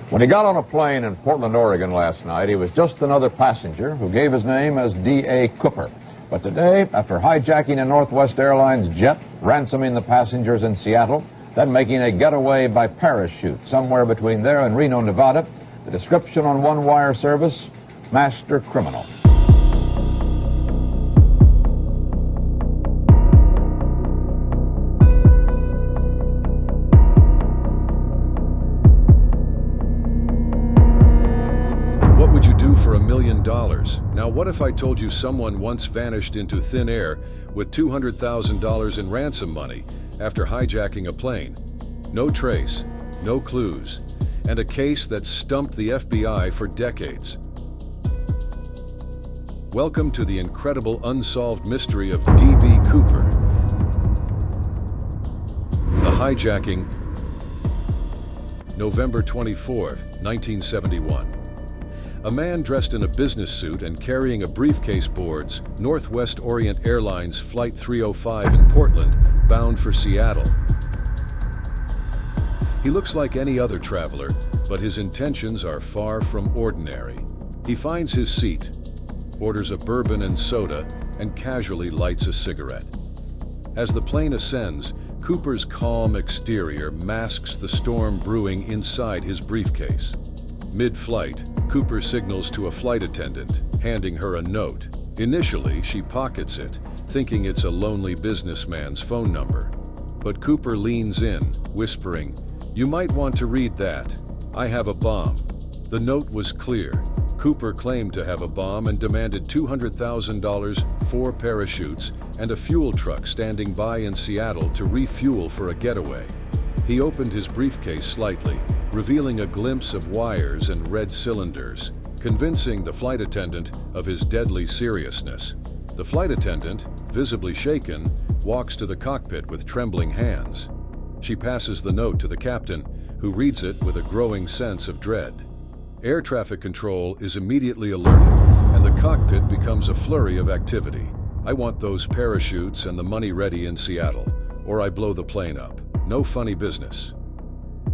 When he got on a plane in Portland, Oregon last night, he was just another passenger who gave his name as D.A. Cooper. But today, after hijacking a Northwest Airlines jet, ransoming the passengers in Seattle, then making a getaway by parachute somewhere between there and Reno, Nevada, the description on one wire service, master criminal. What would you do for $1 million? Now, what if I told you someone once vanished into thin air with $200,000 in ransom money after hijacking a plane? No trace, no clues, and a case that stumped the FBI for decades. Welcome to the incredible unsolved mystery of D.B. Cooper. The hijacking, November 24, 1971. A man dressed in a business suit and carrying a briefcase boards Northwest Orient Airlines Flight 305 in Portland, bound for Seattle. He looks like any other traveler, but his intentions are far from ordinary. He finds his seat, orders a bourbon and soda, and casually lights a cigarette. As the plane ascends, Cooper's calm exterior masks the storm brewing inside his briefcase. Mid-flight, Cooper signals to a flight attendant, handing her a note. Initially, she pockets it, thinking it's a lonely businessman's phone number. But Cooper leans in, whispering, "You might want to read that. I have a bomb." The note was clear. Cooper claimed to have a bomb and demanded $200,000, 4 parachutes, and a fuel truck standing by in Seattle to refuel for a getaway. He opened his briefcase slightly, revealing a glimpse of wires and red cylinders, convincing the flight attendant of his deadly seriousness. The flight attendant, visibly shaken, walks to the cockpit with trembling hands. She passes the note to the captain, who reads it with a growing sense of dread. Air traffic control is immediately alerted, and the cockpit becomes a flurry of activity. "I want those parachutes and the money ready in Seattle, or I blow the plane up. No funny business."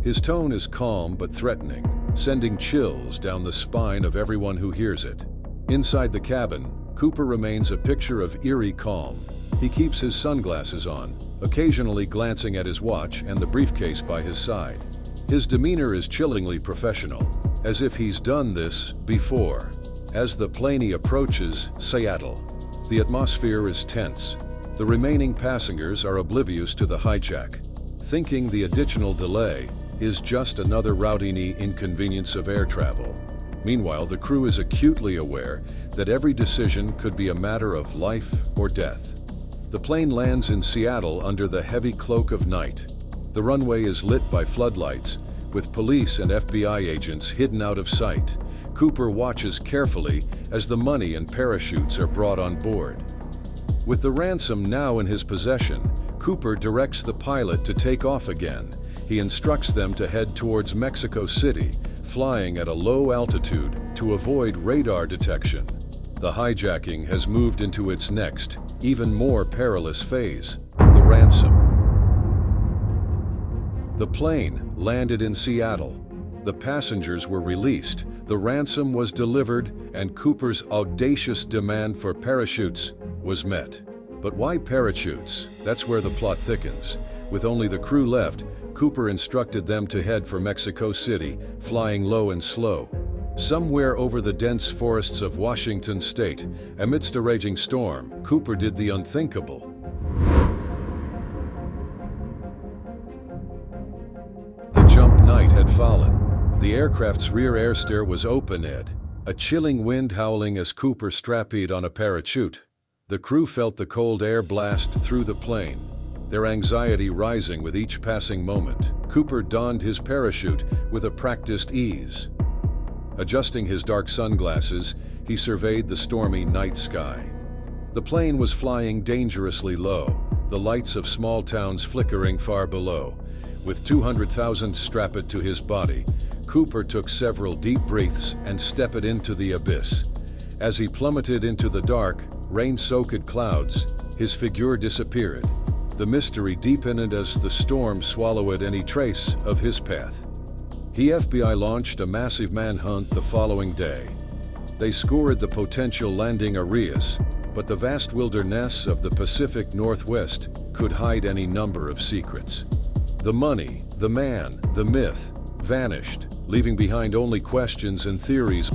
His tone is calm but threatening, sending chills down the spine of everyone who hears it. Inside the cabin, Cooper remains a picture of eerie calm. He keeps his sunglasses on, occasionally glancing at his watch and the briefcase by his side. His demeanor is chillingly professional, as if he's done this before. As the plane approaches Seattle, the atmosphere is tense. The remaining passengers are oblivious to the hijack, thinking the additional delay is just another routine inconvenience of air travel. Meanwhile, the crew is acutely aware that every decision could be a matter of life or death. The plane lands in Seattle under the heavy cloak of night. The runway is lit by floodlights, with police and FBI agents hidden out of sight. Cooper watches carefully as the money and parachutes are brought on board. With the ransom now in his possession, Cooper directs the pilot to take off again. He instructs them to head towards Mexico City, flying at a low altitude to avoid radar detection. The hijacking has moved into its next, even more perilous phase, the ransom. The plane landed in Seattle. The passengers were released, the ransom was delivered, and Cooper's audacious demand for parachutes was met. But why parachutes? That's where the plot thickens. With only the crew left, Cooper instructed them to head for Mexico City, flying low and slow. Somewhere over the dense forests of Washington state, amidst a raging storm, Cooper did the unthinkable. The jump night had fallen. The aircraft's rear air stair was open, a chilling wind howling as Cooper strapped on a parachute. The crew felt the cold air blast through the plane, their anxiety rising with each passing moment. Cooper donned his parachute with a practiced ease. Adjusting his dark sunglasses, he surveyed the stormy night sky. The plane was flying dangerously low, the lights of small towns flickering far below. With 200,000 strapped to his body, Cooper took several deep breaths and stepped into the abyss. As he plummeted into the dark, rain-soaked clouds, his figure disappeared. The mystery deepened as the storm swallowed any trace of his path. The FBI launched a massive manhunt the following day. They scoured the potential landing areas, but the vast wilderness of the Pacific Northwest could hide any number of secrets. The money, the man, the myth vanished, leaving behind only questions and theories.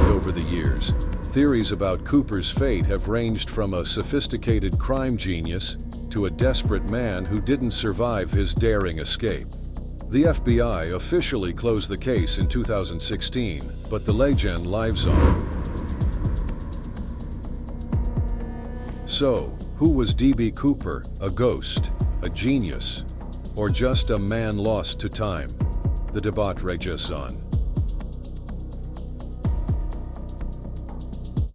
Over the years, theories about Cooper's fate have ranged from a sophisticated crime genius to a desperate man who didn't survive his daring escape. The FBI officially closed the case in 2016, but the legend lives on. So, who was D.B. Cooper? A ghost, a genius, or just a man lost to time? The debate rages on.